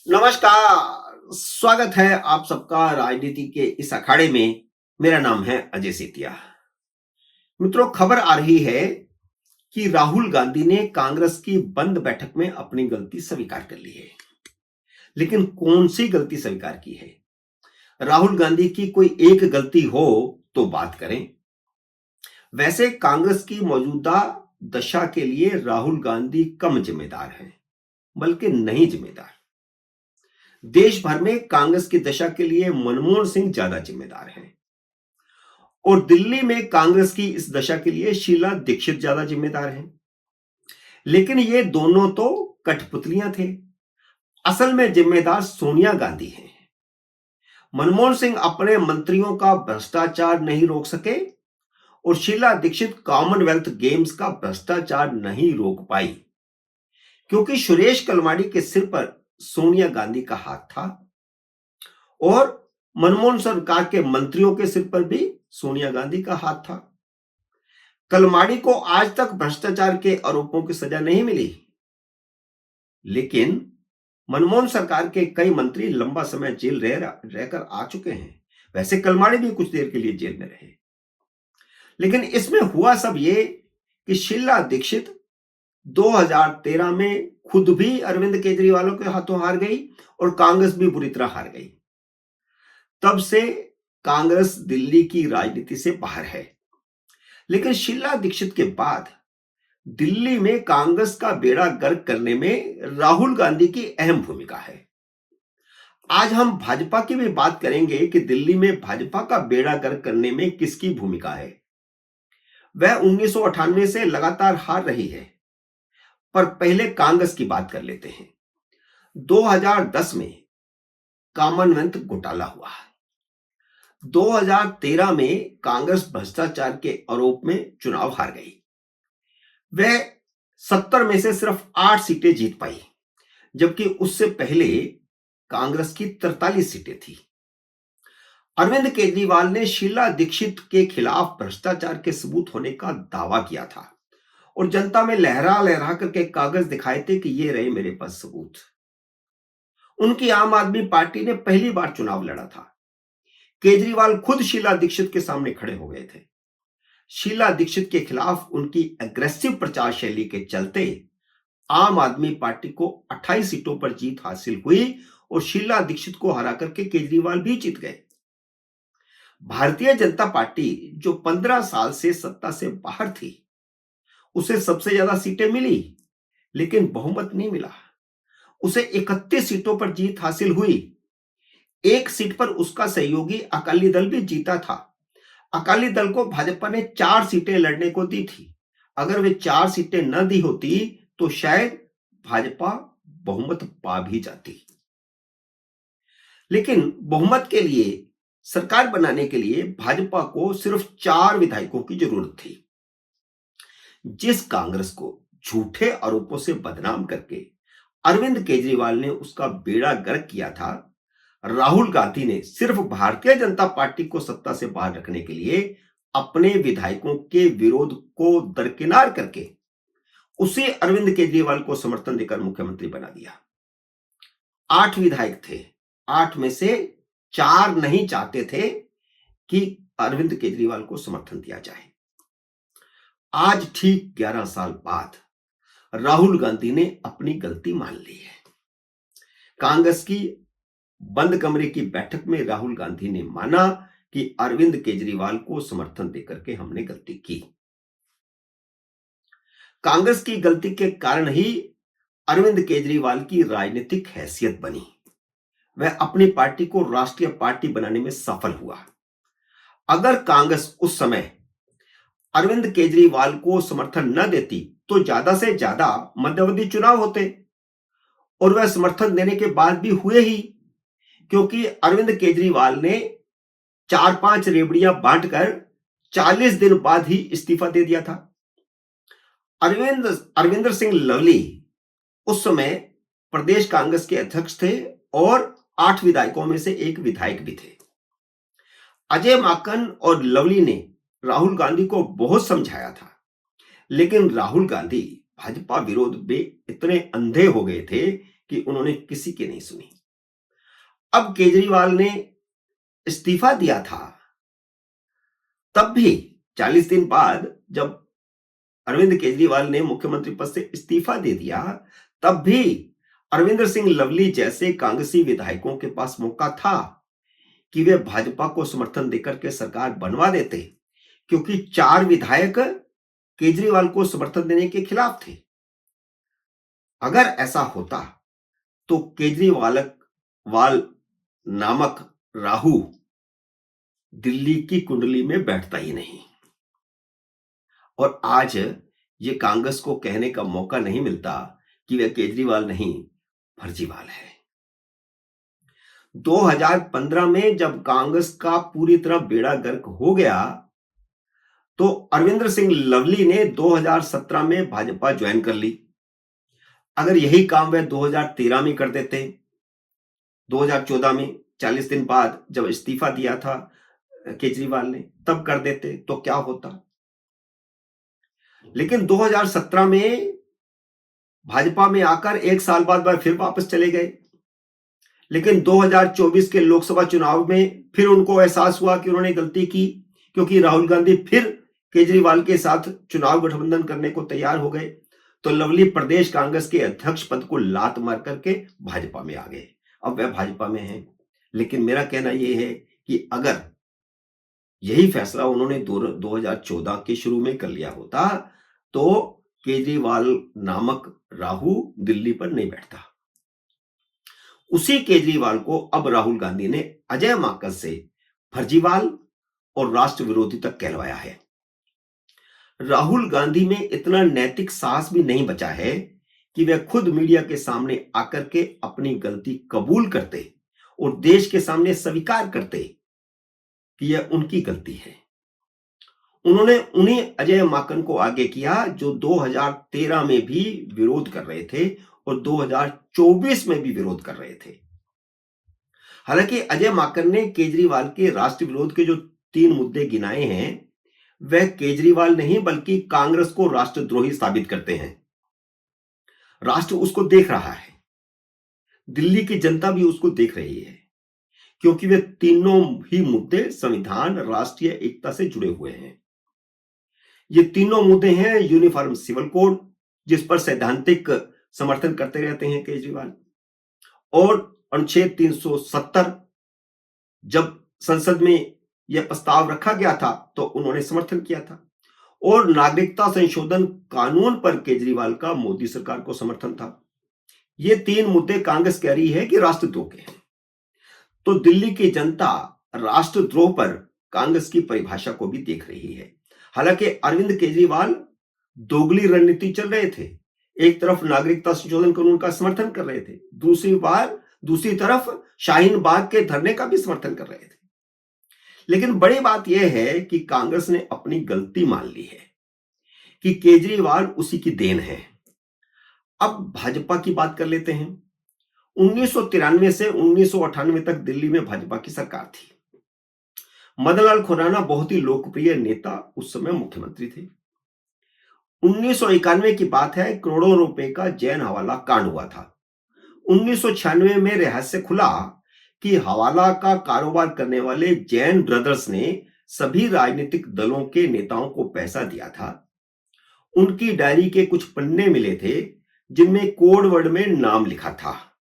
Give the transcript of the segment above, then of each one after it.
नमस्कार, स्वागत है आप सबका राजनीति के इस अखाड़े में। मेरा नाम है अजय सेतिया। मित्रों, खबर आ रही है कि राहुल गांधी ने कांग्रेस की बंद बैठक में अपनी गलती स्वीकार कर ली है। लेकिन कौन सी गलती स्वीकार की है? राहुल गांधी की कोई एक गलती हो तो बात करें। वैसे कांग्रेस की मौजूदा दशा के लिए राहुल गांधी कम जिम्मेदार हैं, बल्कि नहीं जिम्मेदार। देश भर में कांग्रेस की दशा के लिए मनमोहन सिंह ज्यादा जिम्मेदार हैं और दिल्ली में कांग्रेस की इस दशा के लिए शीला दीक्षित ज्यादा जिम्मेदार हैं। लेकिन ये दोनों तो कठपुतलियां थे। असल में जिम्मेदार सोनिया गांधी हैं। मनमोहन सिंह अपने मंत्रियों का भ्रष्टाचार नहीं रोक सके और शीला दीक्षित कॉमनवेल्थ गेम्स का भ्रष्टाचार नहीं रोक पाई, क्योंकि सुरेश कलमाडी के सिर पर सोनिया गांधी का हाथ था और मनमोहन सरकार के मंत्रियों के सिर पर भी सोनिया गांधी का हाथ था। कलमाडी को आज तक भ्रष्टाचार के आरोपों की सजा नहीं मिली, लेकिन मनमोहन सरकार के कई मंत्री लंबा समय जेल रहकर आ चुके हैं। वैसे कलमाडी भी कुछ देर के लिए जेल में रहे। लेकिन इसमें हुआ सब ये कि शीला दीक्षित 2013 में खुद भी अरविंद केजरीवाल के हाथों हार गई और कांग्रेस भी बुरी तरह हार गई। तब से कांग्रेस दिल्ली की राजनीति से बाहर है। लेकिन शीला दीक्षित के बाद दिल्ली में कांग्रेस का बेड़ा गर्क करने में राहुल गांधी की अहम भूमिका है। आज हम भाजपा की भी बात करेंगे कि दिल्ली में भाजपा का बेड़ा गर्क करने में किसकी भूमिका है। वह 1998 से लगातार हार रही है। पर पहले कांग्रेस की बात कर लेते हैं। 2010 में कॉमनवेल्थ घोटाला हुआ। 2013 में कांग्रेस भ्रष्टाचार के आरोप में चुनाव हार गई। वह 70 में से सिर्फ 8 सीटें जीत पाई, जबकि उससे पहले कांग्रेस की 43 सीटें थी। अरविंद केजरीवाल ने शीला दीक्षित के खिलाफ भ्रष्टाचार के सबूत होने का दावा किया था और जनता में लहरा लहरा करके कागज दिखाए थे कि ये रहे मेरे पास सबूत। उनकी आम आदमी पार्टी ने पहली बार चुनाव लड़ा था। केजरीवाल खुद शीला दीक्षित के सामने खड़े हो गए थे। शीला दीक्षित के खिलाफ उनकी एग्रेसिव प्रचार शैली के चलते आम आदमी पार्टी को 28 सीटों पर जीत हासिल हुई और शीला दीक्षित को हरा करके केजरीवाल भी जीत गए। भारतीय जनता पार्टी, जो 15 साल से सत्ता से बाहर थी, उसे सबसे ज्यादा सीटें मिली, लेकिन बहुमत नहीं मिला। उसे 31 सीटों पर जीत हासिल हुई। एक सीट पर उसका सहयोगी अकाली दल भी जीता था। अकाली दल को भाजपा ने 4 सीटें लड़ने को दी थी। अगर वे 4 सीटें न दी होती तो शायद भाजपा बहुमत पा भी जाती। लेकिन बहुमत के लिए, सरकार बनाने के लिए भाजपा को सिर्फ 4 विधायकों की जरूरत थी। जिस कांग्रेस को झूठे आरोपों से बदनाम करके अरविंद केजरीवाल ने उसका बेड़ा गर्क किया था, राहुल गांधी ने सिर्फ भारतीय जनता पार्टी को सत्ता से बाहर रखने के लिए अपने विधायकों के विरोध को दरकिनार करके उसे अरविंद केजरीवाल को समर्थन देकर मुख्यमंत्री बना दिया। 8 विधायक थे, 8 में से 4 नहीं चाहते थे कि अरविंद केजरीवाल को समर्थन दिया जाए। आज ठीक 11 साल बाद राहुल गांधी ने अपनी गलती मान ली है। कांग्रेस की बंद कमरे की बैठक में राहुल गांधी ने माना कि अरविंद केजरीवाल को समर्थन देकर के हमने गलती की। कांग्रेस की गलती के कारण ही अरविंद केजरीवाल की राजनीतिक हैसियत बनी। वह अपनी पार्टी को राष्ट्रीय पार्टी बनाने में सफल हुआ। अगर कांग्रेस उस समय अरविंद केजरीवाल को समर्थन न देती तो ज्यादा से ज्यादा मध्यावधि चुनाव होते, और वह समर्थन देने के बाद भी हुए ही, क्योंकि अरविंद केजरीवाल ने 4-5 रेवड़ियां बांटकर 40 दिन बाद ही इस्तीफा दे दिया था। अरविंदर सिंह लवली उस समय प्रदेश कांग्रेस के अध्यक्ष थे और 8 विधायकों में से एक विधायक भी थे। अजय माकन और लवली ने राहुल गांधी को बहुत समझाया था, लेकिन राहुल गांधी भाजपा विरोध में इतने अंधे हो गए थे कि उन्होंने किसी की नहीं सुनी। अब केजरीवाल ने इस्तीफा दिया था, तब भी 40 दिन बाद जब अरविंद केजरीवाल ने मुख्यमंत्री पद से इस्तीफा दे दिया, तब भी अरविंदर सिंह लवली जैसे कांग्रेसी विधायकों के पास मौका था कि वे भाजपा को समर्थन देकर के सरकार बनवा देते, क्योंकि 4 विधायक केजरीवाल को समर्थन देने के खिलाफ थे। अगर ऐसा होता तो केजरीवाल नामक राहु दिल्ली की कुंडली में बैठता ही नहीं, और आज ये कांग्रेस को कहने का मौका नहीं मिलता कि वह केजरीवाल नहीं, फर्जीवाल है। 2015 में जब कांग्रेस का पूरी तरह बेड़ा गर्क हो गया, तो अरविंदर सिंह लवली ने 2017 में भाजपा ज्वाइन कर ली। अगर यही काम वह 2013 में कर देते, 2014 में 40 दिन बाद जब इस्तीफा दिया था केजरीवाल ने, तब कर देते तो क्या होता। लेकिन 2017 में भाजपा में आकर 1 साल बाद वह फिर वापस चले गए। लेकिन 2024 के लोकसभा चुनाव में फिर उनको एहसास हुआ कि उन्होंने गलती की, क्योंकि राहुल गांधी फिर केजरीवाल के साथ चुनाव गठबंधन करने को तैयार हो गए, तो लवली प्रदेश कांग्रेस के अध्यक्ष पद को लात मार करके भाजपा में आ गए। अब वह भाजपा में हैं। लेकिन मेरा कहना यह है कि अगर यही फैसला उन्होंने 2014 के शुरू में कर लिया होता, तो केजरीवाल नामक राहु दिल्ली पर नहीं बैठता। उसी केजरीवाल को अब राहुल गांधी ने अजय माकन से फर्जीवाल और राष्ट्र विरोधी तक कहलवाया है। राहुल गांधी में इतना नैतिक साहस भी नहीं बचा है कि वे खुद मीडिया के सामने आकर के अपनी गलती कबूल करते और देश के सामने स्वीकार करते कि यह उनकी गलती है। उन्होंने उन्हीं अजय माकन को आगे किया जो 2013 में भी विरोध कर रहे थे और 2024 में भी विरोध कर रहे थे। हालांकि अजय माकन ने केजरीवाल के राष्ट्र विरोध के जो 3 मुद्दे गिनाए हैं, वह केजरीवाल नहीं बल्कि कांग्रेस को राष्ट्रद्रोही साबित करते हैं। राष्ट्र उसको देख रहा है, दिल्ली की जनता भी उसको देख रही है, क्योंकि वे तीनों ही मुद्दे संविधान, राष्ट्रीय एकता से जुड़े हुए हैं। ये तीनों मुद्दे हैं यूनिफॉर्म सिविल कोड, जिस पर सैद्धांतिक समर्थन करते रहते हैं केजरीवाल, और अनुच्छेद 370, जब संसद में यह प्रस्ताव रखा गया था तो उन्होंने समर्थन किया था, और नागरिकता संशोधन कानून पर केजरीवाल का मोदी सरकार को समर्थन था। ये 3 मुद्दे कांग्रेस कह रही है कि राष्ट्रद्रोह के हैं। तो दिल्ली की जनता राष्ट्रद्रोह पर कांग्रेस की परिभाषा को भी देख रही है। हालांकि अरविंद केजरीवाल दोगली रणनीति चल रहे थे। एक तरफ नागरिकता संशोधन कानून का समर्थन कर रहे थे, दूसरी तरफ शाहीन बाग के धरने का भी समर्थन कर रहे थे। लेकिन बड़ी बात यह है कि कांग्रेस ने अपनी गलती मान ली है कि केजरीवाल उसी की देन है। अब भाजपा की बात कर लेते हैं। 1993 से 1998 तक दिल्ली में भाजपा की सरकार थी। मदन लाल खुराना बहुत ही लोकप्रिय नेता उस समय मुख्यमंत्री थे। 1991 की बात है, करोड़ों रुपए का जैन हवाला कांड हुआ था। 1996 में रहस्य खुला कि हवाला का कारोबार करने वाले जैन ब्रदर्स ने सभी राजनीतिक दलों के नेताओं को पैसा दिया था। उनकी डायरी के कुछ पन्ने मिले थे जिनमें कोड वर्ड में नाम लिखा था,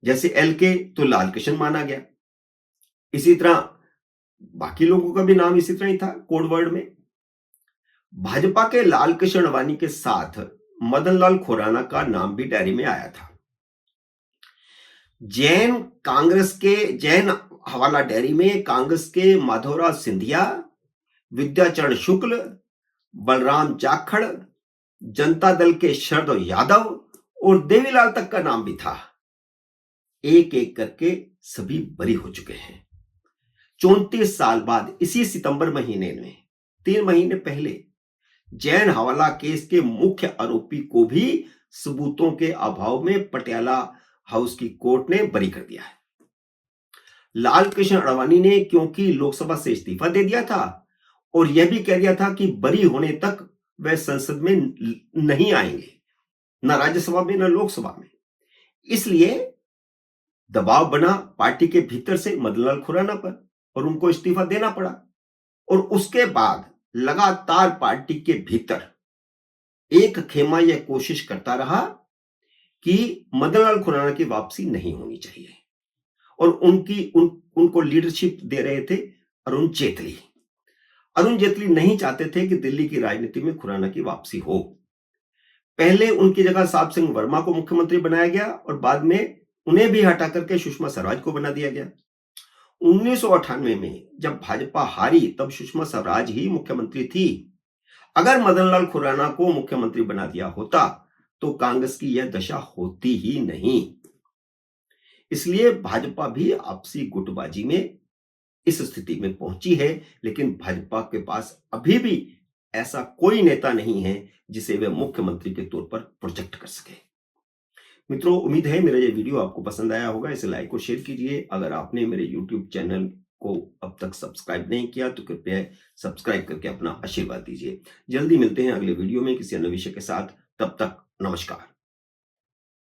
जैसे एलके तो लाल कृष्ण माना गया। इसी तरह बाकी लोगों का भी नाम इसी तरह ही था कोड वर्ड में। भाजपा के लाल कृष्ण अडवाणी के साथ मदन लाल खुराना का नाम भी डायरी में आया था। जैन हवाला डायरी में कांग्रेस के माधवराज सिंधिया, विद्याचरण शुक्ल, बलराम जाखड़, जनता दल के शरद यादव और देवीलाल तक का नाम भी था। एक एक करके सभी बरी हो चुके हैं। 34 साल बाद इसी सितंबर महीने में 3 महीने पहले जैन हवाला केस के मुख्य आरोपी को भी सबूतों के अभाव में पटियाला हाउस की कोर्ट ने बरी कर दिया है। लाल कृष्ण अडवाणी ने क्योंकि लोकसभा से इस्तीफा दे दिया था और यह भी कह दिया था कि बरी होने तक वह संसद में नहीं आएंगे, न राज्यसभा में न लोकसभा में, इसलिए दबाव बना पार्टी के भीतर से मदनलाल खुराना पर और उनको इस्तीफा देना पड़ा। और उसके बाद लगातार पार्टी के भीतर एक खेमा यह कोशिश करता रहा कि मदनलाल खुराना की वापसी नहीं होनी चाहिए और उनको लीडरशिप दे रहे थे अरुण जेटली। अरुण जेटली नहीं चाहते थे कि दिल्ली की राजनीति में खुराना की वापसी हो। पहले उनकी जगह साहब सिंह वर्मा को मुख्यमंत्री बनाया गया और बाद में उन्हें भी हटा करके सुषमा स्वराज को बना दिया गया। 1998 में जब भाजपा हारी तब सुषमा स्वराज ही मुख्यमंत्री थी। अगर मदनलाल खुराना को मुख्यमंत्री बना दिया होता तो कांग्रेस की यह दशा होती ही नहीं। इसलिए भाजपा भी आपसी गुटबाजी में इस स्थिति में पहुंची है, लेकिन भाजपा के पास अभी भी ऐसा कोई नेता नहीं है जिसे वे मुख्यमंत्री के तौर पर प्रोजेक्ट कर सके। मित्रों, उम्मीद है मेरा ये वीडियो आपको पसंद आया होगा। इसे लाइक और शेयर कीजिए। अगर आपने मेरे YouTube चैनल को अब तक सब्सक्राइब नहीं किया तो कृपया सब्सक्राइब करके अपना आशीर्वाद दीजिए। जल्दी मिलते हैं अगले वीडियो में किसी अन्य विषय के साथ। तब तक नमस्कार।